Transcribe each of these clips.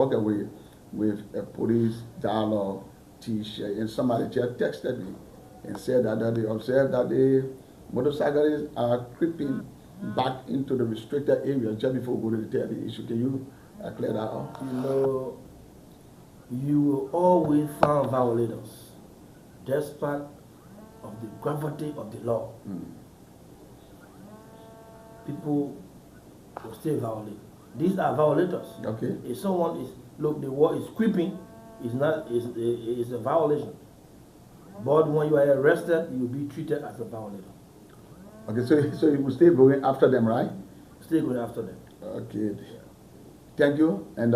walk away with a police dialogue T-shirt, and somebody just texted me and said that they observed that the motorcyclists are creeping back into the restricted area just before we go to the telly issue. Can you clear that up? You know, you will always find violators, despite of the gravity of the law. People will still violate. These are violators. Okay. If someone is look, the word is creeping, is a violation. But when you are arrested, you will be treated as a violator. Okay, so you will still going after them, right? Still going after them. Okay. Thank you. And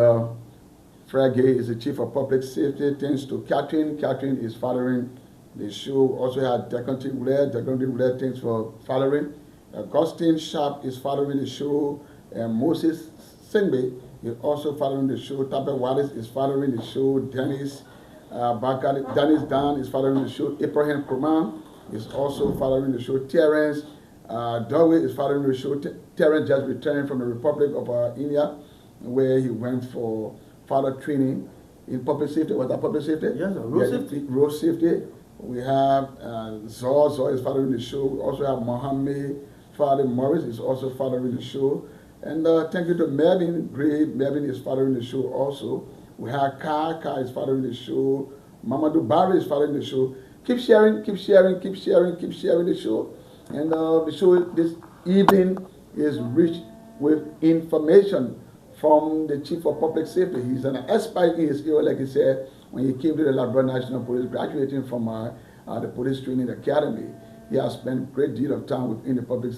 Fred Gaye is the chief of public safety. Thanks to Catherine. Catherine is following the show. Also had Deconti Blair. Deconti Blair, thanks for following. Augustine Sharp is following the show. And Moses Singbe is also following the show. Tabe Wallace is following the show. Dennis Dennis Dan is following the show. Ibrahim Kurman is also following the show. Terrence Dawei is following the show. Terrence just returned from the Republic of India, where he went for further training in public safety. Was that public safety? Yes, road safety. Road safety. We have Zor is following the show. We also have Mohammed Fadi Morris is also following the show. And thank you to Melvin Gray. Melvin is following the show also. We have Ka is following the show. Mamadou Barry is following the show. Keep sharing, keep sharing, keep sharing, keep sharing the show. And the show this evening is rich with information from the Chief of Public Safety. He's an expert in his area, like he said, when he came to the Labrador National Police, graduating from the Police Training Academy. He has spent a great deal of time within the public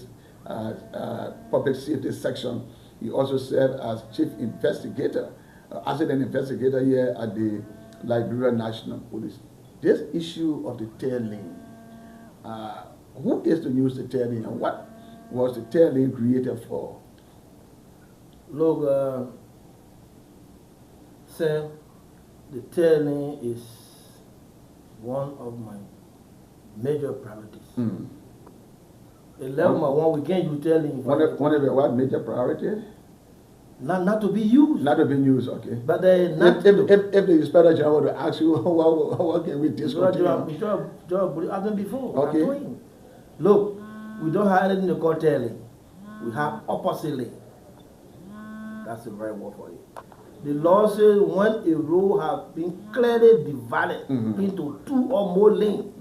safety section. He also served as Chief Investigator, Accident Investigator here at the Liberia National Police. This issue of the tail lane, who is to use the tail lane and what was the tail lane created for? Look, Sam, the tail lane is one of my major priorities. Mm. The level one we can't use tail lane. One of the what major priority? Not to be used. Not to be used, okay. But not if the Inspector General were to ask you, what can we discontinue? I've done before. Okay. Look, we don't have anything to call tail lane. We have opposite lane. That's the right word for it. The law says when a road has been clearly divided into two or more lanes,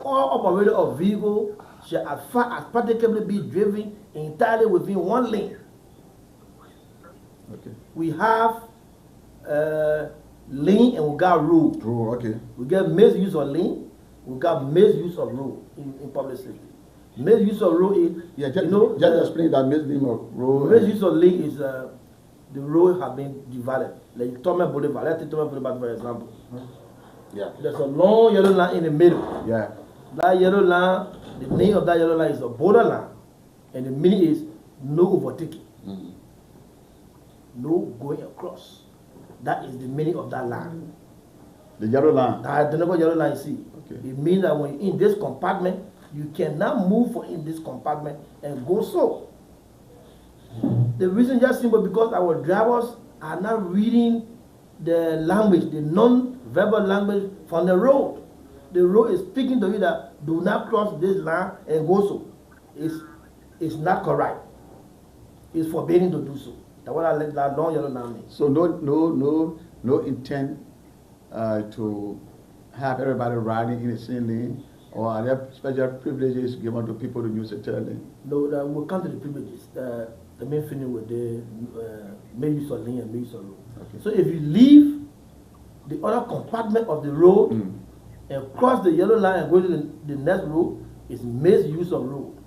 all operator of vehicle shall as far as practicably be driven entirely within one lane. Okay. We have lane and we got road. Road, okay. We get misuse of lane, we got misuse of road in public safety. Misuse of road is, just explain that misuse of road. Misuse of lane is the road have been divided. Like Thomas Boulevard, let's take Thomas Boulevard for example. Yeah. There's a long yellow line in the middle. Yeah. That yellow line, the name of that yellow line is a border line, and the meaning is no overtaking. No going across. That is the meaning of that line. The yellow line. That the number yellow line you see. Okay. It means that when you're in this compartment, you cannot move from in this compartment and go so. The reason is just simple because our drivers are not reading the language, the non-verbal language from the road. The road is speaking to you that do not cross this line and go so. It's not correct. It's forbidden to do so. That's what that long yellow line means. So no intent to have everybody riding in the same lane, or are there special privileges given to people to use the tail lane? No, we'll come to the privileges. The main thing with the main use of lane and main use of road. Okay. So if you leave the other compartment of the road and cross the yellow line and go to the next road, it's misuse of road.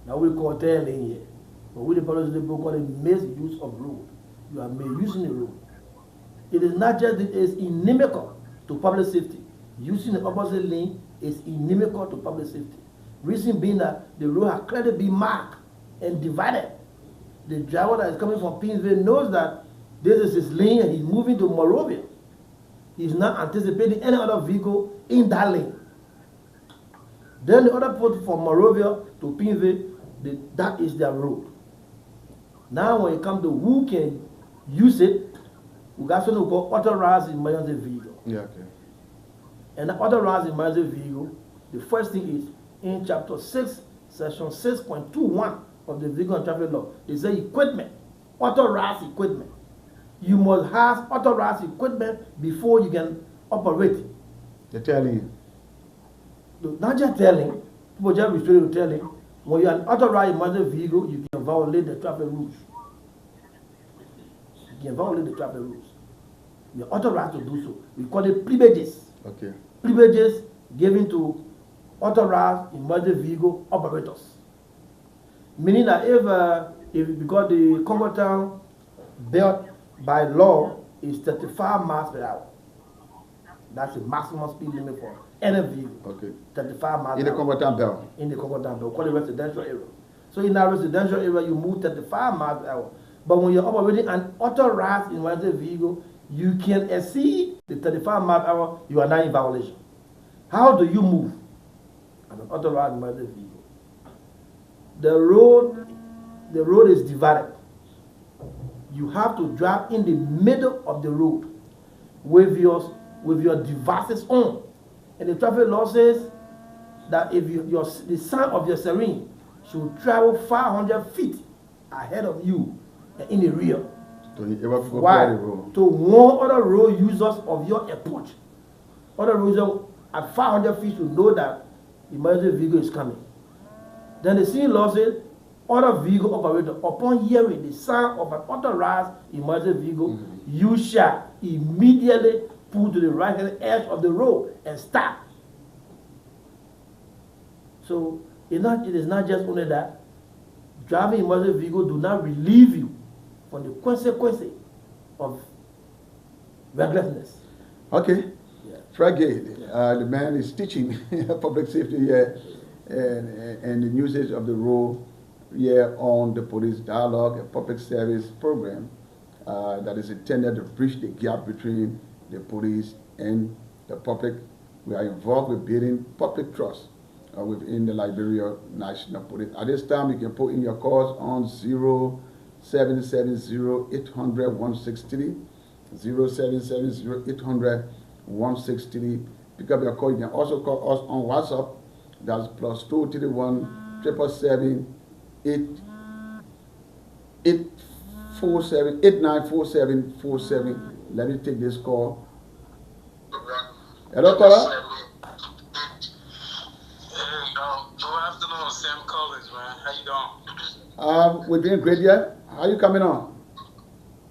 Now we call tail lane here. But with the policy, they call it misuse of road. You are misusing the road. It is not just that it's inimical to public safety. Using the opposite lane is inimical to public safety. Reason being that the road has clearly been marked and divided. The driver that is coming from Pinsville knows that this is his lane and he's moving to Monrovia. He's not anticipating any other vehicle in that lane. Then the other port from Monrovia to Pinsville, that is their road. Now when it comes to who can use it, we got something called authorized emergency vehicle. Yeah, okay. And the authorized emergency vehicle, the first thing is in chapter 6, section 6.21 of the Vehicle and Traffic Law. They say equipment, authorized equipment. You must have authorized equipment before you can operate. They're telling you. Not just telling, people just restraining to telling. When you're an authorized emergency vehicle, you can violate the traffic rules. You can violate the traffic rules. You're authorized to do so. We call it privileges. Okay. Privileges given to authorized emergency vehicle operators. Meaning that if because the commuter belt by law is 35 miles per hour. That's the maximum speed limit for any vehicle. Okay. 35 miles In per the hour. combatant belt. In the combatant belt. We call it residential area. So in that residential area, you move 35 miles per hour. But when you're operating an authorized emergency vehicle, you can exceed the 35 miles per hour, you are not in violation. How do you move an authorized emergency vehicle? The road is divided. You have to drive in the middle of the road with your devices on. And the traffic law says that if the sound of your siren should travel 500 feet ahead of you and in the rear. Why? To warn other road users of your approach. Other road users at 500 feet should know that the emergency vehicle is coming. Then the city law says, other vehicle operator, upon hearing the sound of an authorized emergency vehicle, you shall immediately pull to the right hand edge of the road and stop. So it is not just only that. Driving emergency vehicle do not relieve you from the consequences of recklessness. Okay. Yeah. Fred Gaye, the man is teaching public safety here and the usage of the road here on the Police Dialogue, a public service program that is intended to bridge the gap between the police and the public. We are involved with building public trust within the Liberia National Police. At this time, you can put in your calls on 0770-800-1630, 0770-800-1630. Pick up your call. You can also call us on WhatsApp. That's +231 777 894747. Let me take this call. Hello, caller. Good afternoon, Sam Collins, man. How you doing? We're doing great, yeah. How you coming on?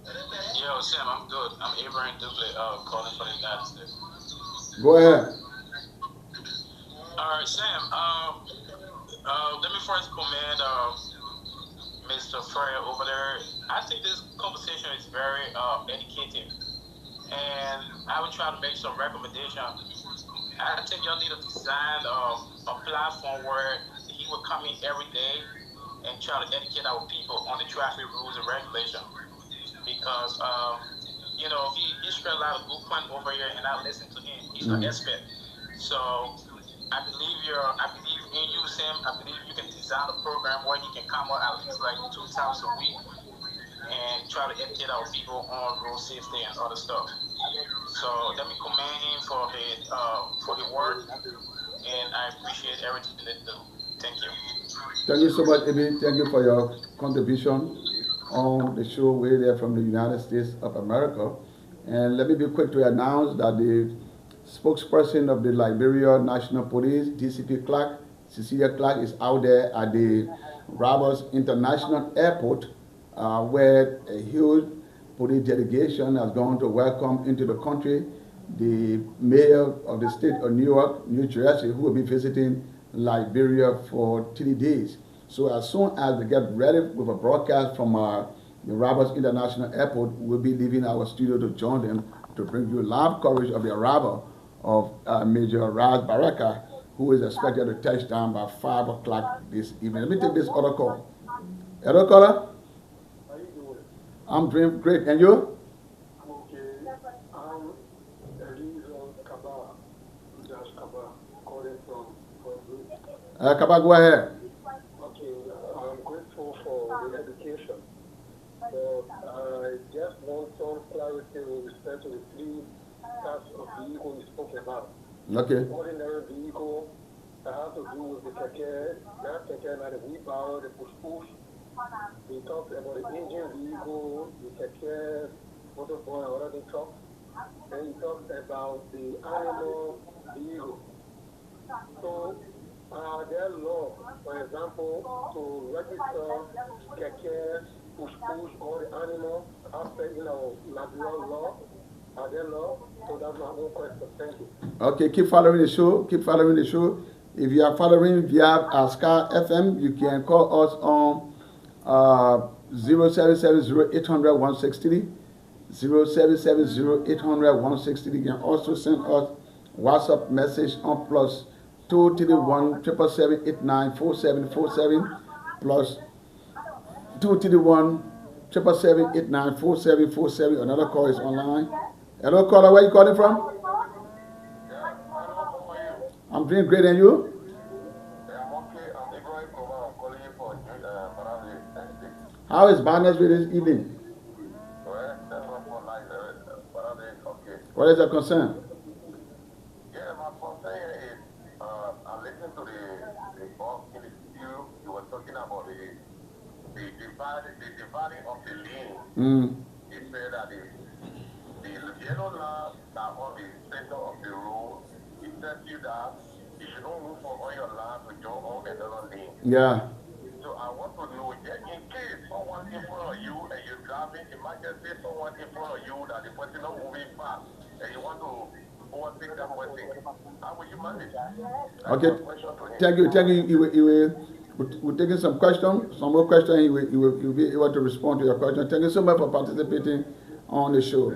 Yo, Sam, I'm good. I'm Abraham Dublin, calling from the United States. Go ahead. All right, Sam. Let me first commend Mr. Frere over there. I think this conversation is very educative, and I will try to make some recommendations. I think y'all need to design a platform where he will come in every day and try to educate our people on the traffic rules and regulation. Because he spread a lot of good points over here, and I listen to him. He's an expert. So I believe in you, Sam. I believe you can design a program where he can come out at least like 2 times a week and try to educate our people on road safety and other stuff. So let me commend him for the work, and I appreciate everything they do. Thank you. Thank you so much, Amy. Thank you for your contribution on the show way there from the United States of America. And let me be quick to announce that the spokesperson of the Liberia National Police, DCP Clark, Cecilia Clark, is out there at the Roberts International Airport, where a huge police delegation has gone to welcome into the country the mayor of the state of New York, New Jersey, who will be visiting Liberia for 3 days. So as soon as we get ready with a broadcast from the Roberts International Airport, we'll be leaving our studio to join them to bring you live coverage of the arrival of Major Raz Baraka, who is expected to touch down by 5 o'clock this evening. Let me take this other call. Hello, caller. How you doing? I'm doing great. And you? I'm okay. I'm Elisa Kaba. Just Kaba, calling from Bruce. Kaba, go ahead. Okay, I'm grateful for the education But I just want some clarity with respect to the three types of vehicle you spoke about. Okay. The ordinary vehicle that has to do with the keke, not keke, not the wheelbarrow, the push-push. We talked about the engine vehicle, the keke, motorboy, or other truck. Then you talked about the animal vehicle. So, are there laws, for example, to register keke, push-push, or the animal aspect in our Liberia law? Are there laws? So that's my own question. Thank you. Okay, keep following the show. Keep following the show. If you are following via Sky FM, you can call us on 0770-800-1630. 0770-800-1630. You can also send us WhatsApp message on plus 231-777-894747 plus 231-777-894747. Another call is online. Hello, caller. Where are you calling from? I'm doing great, and you? I'm okay. I'm Ibrahim Kumar. I'm calling you for Barabli Estate. How is Barnesville this evening? Well, that's not for night. Barabli is okay. What is your concern? Yeah, my concern is I listened to the boss in the studio. You were talking about the dividing of the lane. He said that the yellow line that on the center of the road, it tells you that you should not move from on your line to join on another lane. Yeah. So I want to know, in case someone in front of you and you're driving, emergency, someone in front of you that the person not moving fast and you want to overtake that person, how will you manage? Okay. Thank you. Thank you. We're taking some questions, some more questions. You will be able to respond to your question. Thank you so much for participating on the show.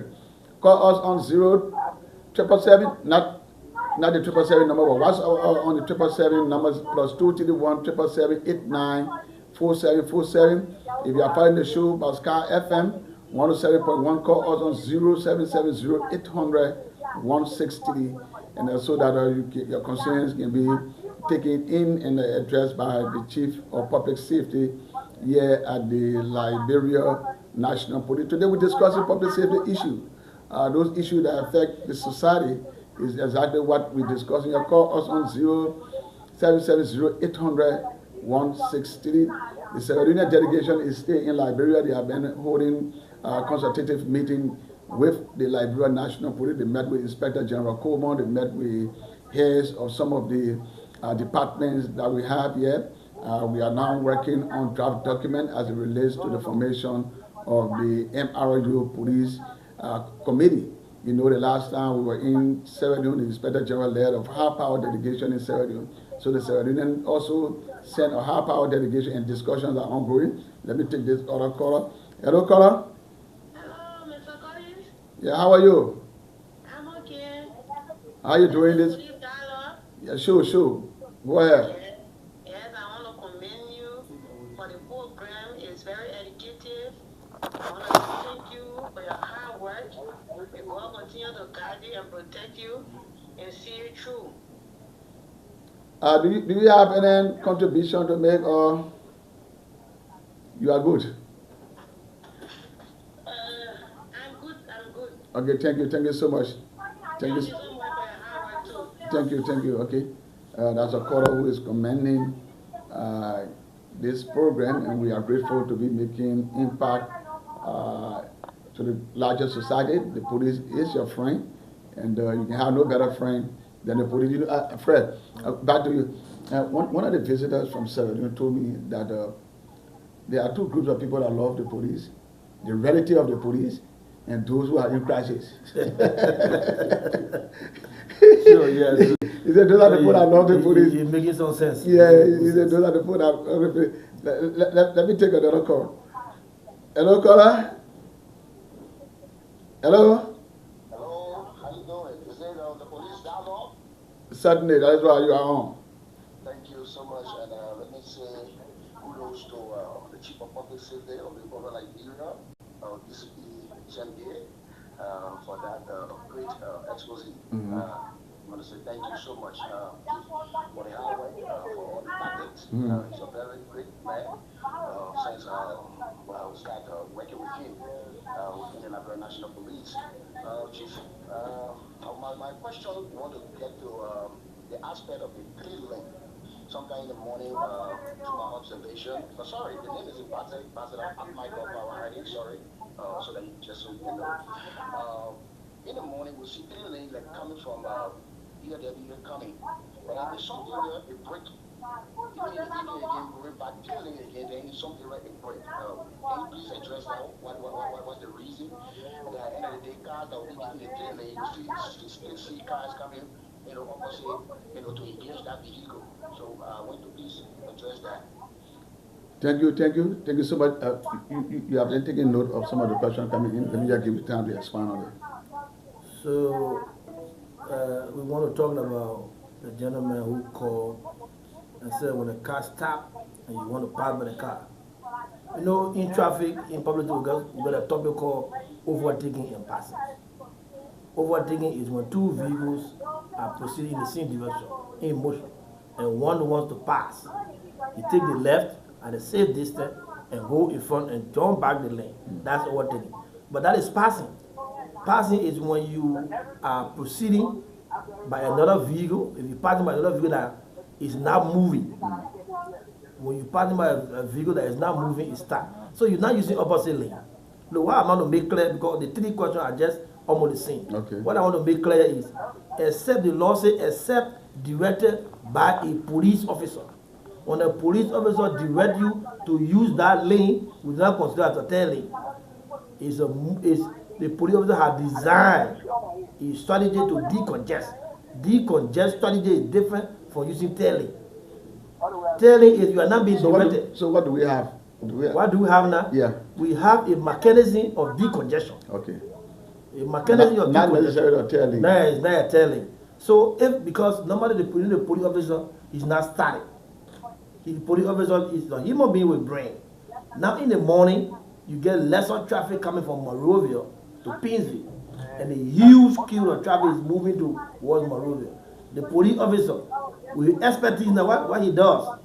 Call us on 0777, not the 777 number, but what's on the 777 numbers plus 231-777-894747. If you are following the show by Sky FM 107.1, call us on 0770-800-1630, and so that your concerns can be taken in and addressed by the Chief of Public Safety here at the Liberia National Police. Today we're discussing public safety issues. Those issues that affect the society is exactly what we're discussing. You call us on 0770-800-1630. The Sierra delegation is still in Liberia. They have been holding a consultative meeting with the Liberia National Police. They met with Inspector General Coleman. They met with heads of some of the departments that we have here. We are now working on draft document as it relates to the formation of the MRU Police Committee. You know, the last time we were in Sierra Leone, the Inspector General led of high power delegation in Sierra Leone. So the Sierra Leone also sent a high power delegation, and discussions are ongoing. Let me take this other caller. Hello, caller. Hello, Mr. Collins. Yeah, how are you? I'm okay. How are you doing this? Dialogue. Yeah, sure. Go ahead. Yes, I want to commend you for the program. It's very educative. I want to thank you for your hard work. May God continue to guide you and protect you and see you through. Do you have any contribution to make, or you are good? I'm good. Okay, thank you so much. Thank you so much for your hard work too. Thank you. Okay, that's a caller who is commending this program, and we are grateful to be making impact to the larger society. The police is your friend, and you can have no better friend than the police. You know, Fred, back to you. One of the visitors from Sierra Leone told me that there are two groups of people that love the police: the relative of the police and those who are in crisis. Sure, yes. He said those are the people that love the police. You're making some sense. Yeah, he said those are the people that love the police. Let me take another call. Hello, caller. Hello. Hello, how you doing? Is it the police dialogue? Certainly, that is why you are on. Thank you so much, and let me say kudos to the Chief of Public Safety of the Government of Liberia, DCP Gaye, for that great expose. I want to say thank you so much for the hard work, for all the tactics. He's a very great man. Since will start working with him within the Liberia National Police. Chief, my question want to get to the aspect of the three-lane. Sometime in the morning, to my observation, sorry, the name is Basil Michael Power, sorry, so that you just so you know. In the morning, we see three lanes like coming from here, coming. But if there's something there, a break. Even in the evening again, going back, three lanes again, then something right, a break. Can you please address that? What's the reason? And at the end of the day, cars that will be given the three lanes, you still see cars coming, opposite, to engage that vehicle. So I want to please address that. Thank you so much. You have been taking note of some of the questions coming in. Let me just give you time to expand on it. So we want to talk about the gentleman who called and said when the car stopped and you want to pass by the car. In traffic, in public, we got a topic called overtaking and passing. Overtaking is when two vehicles are proceeding in the same direction, in motion, and one wants to pass. You take the left at a safe distance and go in front and jump back the lane. That's overtaking. But that is passing. Passing is when you are proceeding by another vehicle. If you're passing by another vehicle that is not moving, when you're passing by a vehicle that is not moving, it stops. So you're not using opposite lane. Look, what I want to make clear, because the three questions are just almost the same. Okay. What I want to make clear is, except the law says, except directed by a police officer. When a police officer directs you to use that lane, we do not consider it a third lane. The police officer has designed a strategy to decongest. Decongest strategy is different from using third lane. Third lane is you are not being directed. So what do we have? What do we have now? Yeah. We have a mechanism of decongestion. Okay. A mechanism of decongestion. Not necessarily a third lane. No, it's not a third lane. So because normally the police officer is not static. The police officer is a human being with brain. Now in the morning, you get lesser traffic coming from Monrovia to Pinsville, and a huge queue of traffic is moving towards Monrovia. The police officer, with expertise now, what he does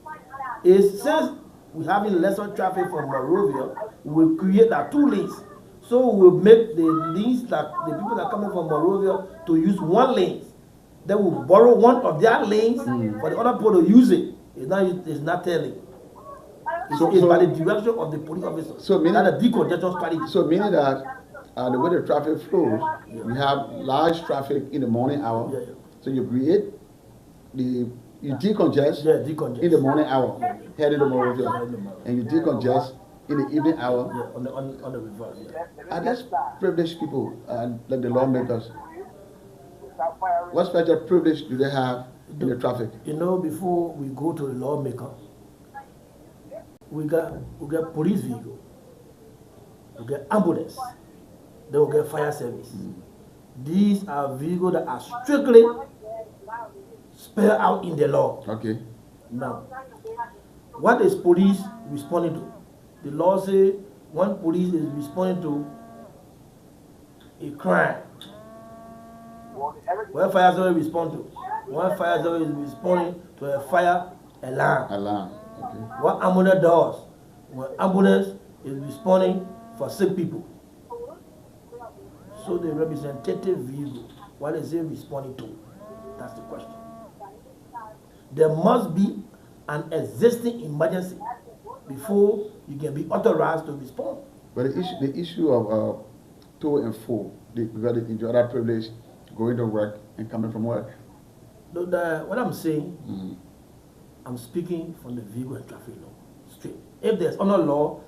is, since we're having lesser traffic from Monrovia, we will create that two lanes. So we'll make the lanes that the people that are coming from Monrovia to use one lane. Then we'll borrow one of their lanes for the other people to use it. It's not telling. It's by the direction of the police officer. So meaning that a decongestion strategy. So meaning that the way the traffic flows, we have large traffic in the morning hour. Yeah. So you create you decongest, decongest in the morning hour, heading to Monrovia, and you decongest in the evening hour. Yeah, on the reverse. Yeah. Are these privileged people, like the lawmakers? What special privilege do they have in the traffic? Before we go to the lawmaker, we got police vehicle, we get ambulance, then we get fire service. These are vehicles that are strictly spelled out in the law. Okay. Now, what is police responding to? The law says when police is responding to a crime, what fire service respond to? One fire service is responding to a fire alarm. Okay. What ambulance does? When ambulance is responding for sick people. So the representative vehicle, what is it responding to? That's the question. There must be an existing emergency before you can be authorized to respond. But the issue of to and fro, because they enjoy that privilege, going to work and coming from work. What I'm saying, I'm speaking from the vehicle and traffic law, straight. If there's another law,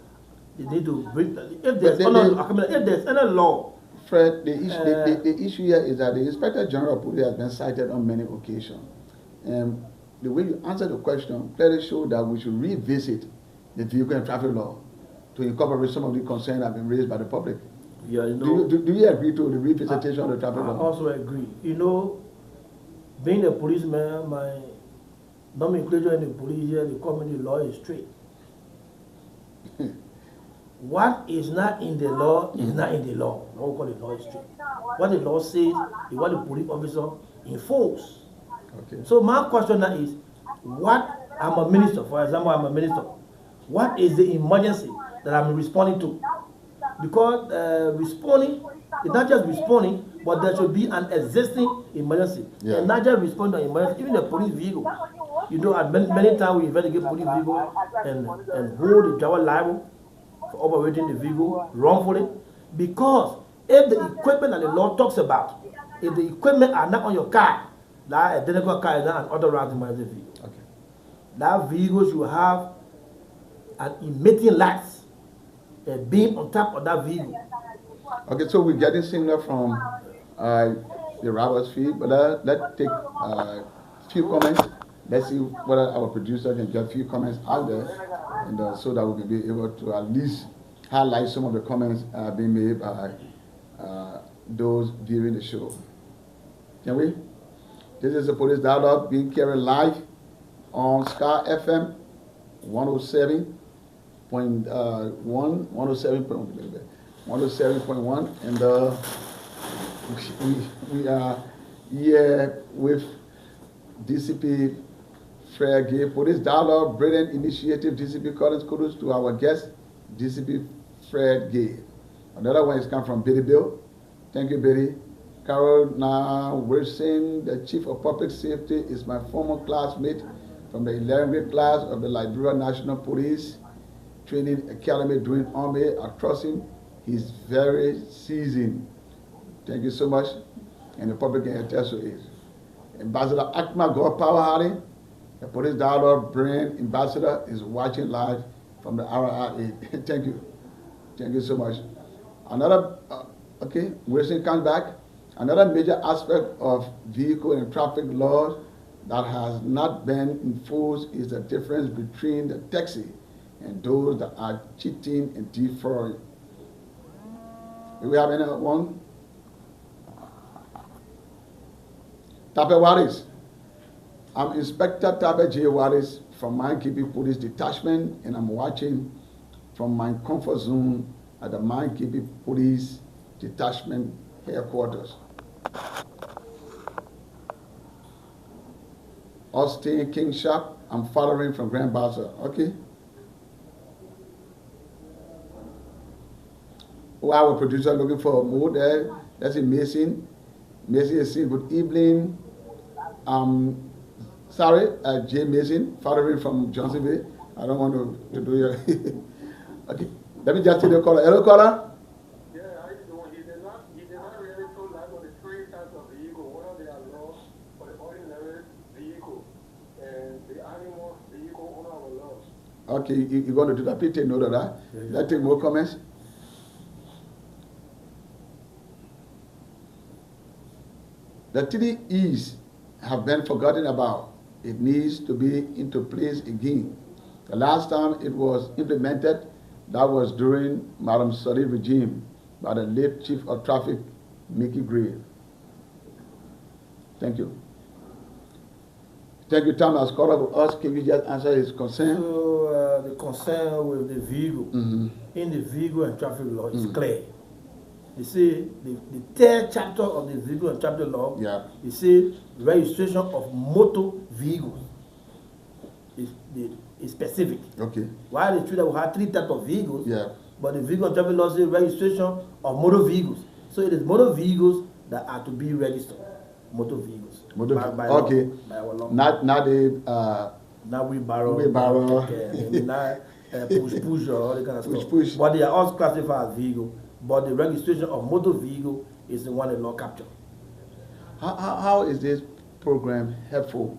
they need to bring. If there's another law. Fred, the issue here is that the Inspector General of Police has been cited on many occasions. And the way you answer the question clearly shows that we should revisit the vehicle and traffic law to incorporate some of the concerns that have been raised by the public. Yeah, do you agree to the revisitation of the traffic law? I also agree. Being a policeman, my nomenclature in the police here, they call me the law is straight. What is not in the law is not in the law. What we call the law is straight. What the law says is what the police officer enforces. Okay. So my question now is, I'm a minister, for example, I'm a minister. What is the emergency? that I'm responding to. Because responding is not just responding, but there should be an existing emergency. Yeah. And not just responding to emergency, even the police vehicle. You know, at many times we investigate police vehicle and hold the driver liable for operating the vehicle wrongfully. Because if the equipment that the law talks about, if the equipment are not on your car, that identical car is not an authorized emergency vehicle. Okay. That vehicle should have an emitting lights, a beam on top of that vehicle. Okay, so we're getting similar from the robber's fee, but let's take a few comments. Let's see whether our producer can get a few comments out there, and so that we can be able to at least highlight some of the comments being made by those viewing the show. Can we? This is the Police Dialogue being carried live on Sky FM 107.1, 107.1, and we are here with DCP Fred Gaye. Police Dialogue, brilliant initiative. DCP Collins, kudos to our guest, DCP Fred Gaye. Another one is come from Billy Bill. Thank you, Billy. Carolina Wilson, the Chief of Public Safety, is my former classmate from the 11th grade class of the Liberia National Police Training Academy doing Army. I trust him. He's very seasoned. Thank you so much. And the public can attest to it. Ambassador Akma God Power Hardy, the Police Dialogue brand ambassador, is watching live from the RIA. Thank you. Thank you so much. Another, okay, Wilson comes back. Another major aspect of vehicle and traffic laws that has not been enforced is the difference between the taxi and those that are cheating and defrauding. Do we have anyone? Tape Waris. I'm Inspector Tape J. Waris from Mine Keeping Police Detachment, and I'm watching from my comfort zone at the Mine Keeping Police Detachment headquarters. Austin King Shop, I'm following from Grand Bassa. Okay. Oh, our producer looking for more there. That's Mason. Mason is saying good evening. Sorry, Jay Mason, following from Johnsonville. I don't want to do your. Okay. Let me just take the caller. Hello, caller. Yeah, how you doing? He did not really throw light on the three types of vehicle. One of their laws for the ordinary vehicle and the animal vehicle on our laws. Okay, you're going to do that. Please take note of that. Let's take more comments. The 3 E's have been forgotten about. It needs to be into place again. The last time it was implemented, that was during Madam Salih regime by the late Chief of Traffic, Mickey Gray. Thank you. Thank you, Tom. As caller with us, can you just answer his concern? So the concern with the vehicle, in the vehicle and traffic law is clear. You see, the third chapter of the vehicle and traffic law, you see, registration of motor vehicles is specific. Okay. While it's true that we have 3 types of vehicles, but the vehicle and traffic law says registration of motor vehicles. So it is motor vehicles that are to be registered. Motor vehicles. By okay. Law, by our law. Not the not wheelbarrow. Not push or all that kind of stuff. Push. But they are all classified as vehicles. But the registration of motor vehicle is the one the law capture. How is this program helpful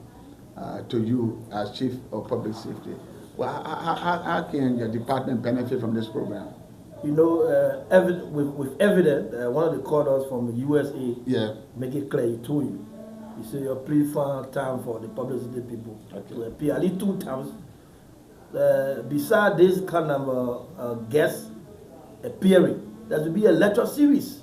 to you as Chief of Public Safety? Well, how can your department benefit from this program? You know, with evidence, one of the callers from the USA make it clear, he told you. He said, your pre-fund time for the publicity people to appear at least 2 times. Besides this kind of guest appearing, there will be a lecture series.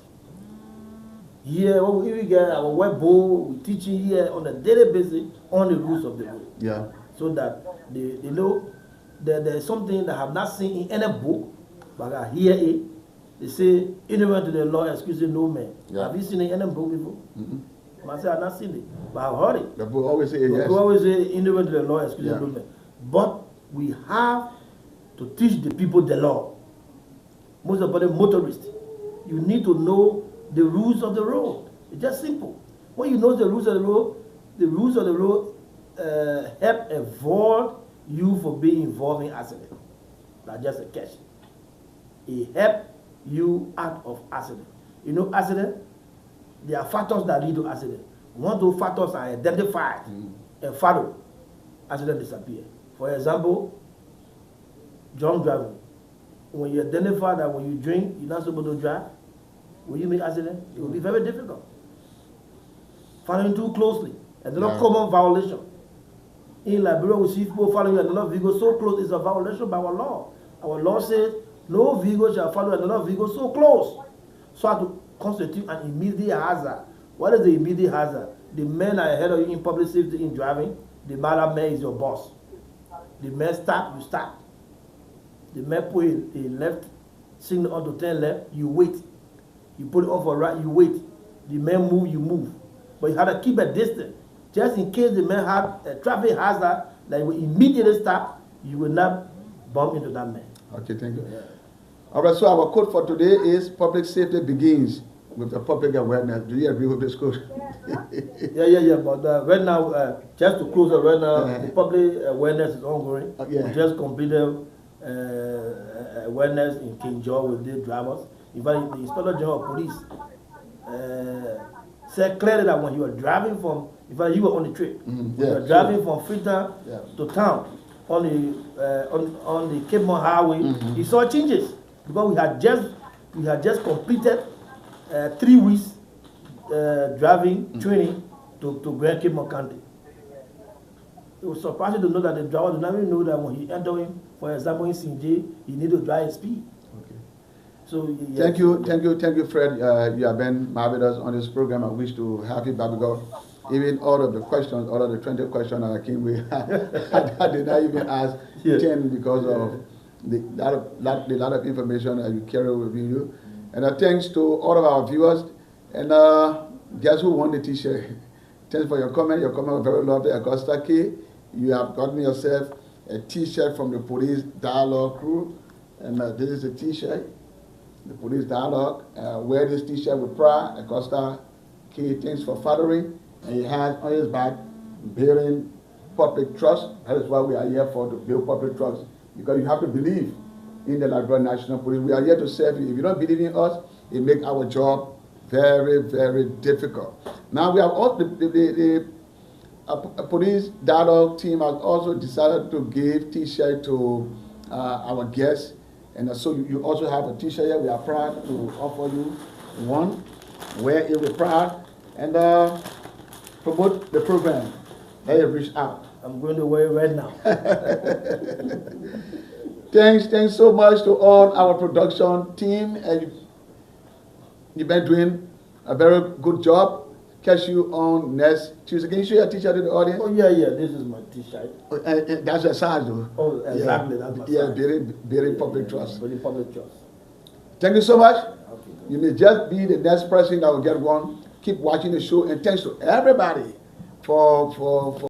Here, we get our web board, we teaching here on a daily basis on the rules of the road. Yeah. So that they know that there's something that I have not seen in any book, but I hear it. They say, ignorant to the law, excuse no man. Yeah. Have you seen it in any book before? I say, I've not seen it, but I've heard it. The book always say yes. The book always say, ignorant to the law, excuse no man. But we have to teach the people the law. most important motorists. You need to know the rules of the road. It's just simple. When you know the rules of the road help avoid you from being involved in accident. That's just a catch. It help you out of accident. You know accident? There are factors that lead to accident. Once those factors are identified and followed, accident disappear. For example, drunk driving. When you identify that when you drink, you're not supposed to drive, when you make accident, it will be very difficult. Following too closely, another common violation. In Liberia, we see people following another vehicle so close is a violation by our law. Our law says no vehicle shall follow another vehicle so close, so as to constitute an immediate hazard. What is the immediate hazard? The man ahead of you in public safety in driving, the man is your boss. The man stop, you stop. The man put a left signal on to turn left, you wait. You put it on for right, you wait. The man move, you move. But you have to keep a distance. Just in case the man had a traffic hazard that will immediately stop, you will not bump into that man. Okay, thank you. Yeah. All right, so our quote for today is public safety begins with the public awareness. Do you agree with this quote? Yeah. But right now, just to close it right now, the public awareness is ongoing. We just completed awareness in King George with the drivers. In fact, the Inspector General of Police said clearly that when you are driving from, in fact, you were on the trip. You are driving from Freetown to town on the Cape Mount Highway. You saw changes because we had just completed 3 weeks driving training to Grand Cape Mount County. It was surprising to know that the driver did not even know that when he entered, for example, in Sinjay, he needed to drive speed. Okay. So thank you, Fred. You have been marvelous on this program. I wish to have you back because even all of the questions, all of the 20 questions that I came with, I did not even ask 10 because of the lot of information that you carry with you. And thanks to all of our viewers. And guess who won the t-shirt? Thanks for your comment. Your comment was very lovely. Augusta K. You have gotten yourself a t-shirt from the Police Dialogue crew. And this is a t-shirt, the Police Dialogue. Wear this t-shirt with pride. Augusta K. Thanks for fathering. And he has on his back building public trust. That is why we are here for, to build public trust. Because you have to believe in the Liberia National Police. We are here to serve you. If you don't believe in us, it makes our job very, very difficult. Now we have all the Police Dialogue team has also decided to give t-shirt to our guests. And so you also have a t-shirt here. We are proud to offer you one. Wear it with pride. And promote the program. Let it reach out. I'm going to wear it right now. Thanks so much to all our production team. And you've been doing a very good job. Catch you on next Tuesday. Can you show your t-shirt to the audience? Oh yeah, this is my t-shirt. That's your size though. Oh, exactly, that's my size. Building public trust. Building public trust. Thank you so much. Okay. You may just be the next person that will get one. Keep watching the show, and thanks to everybody for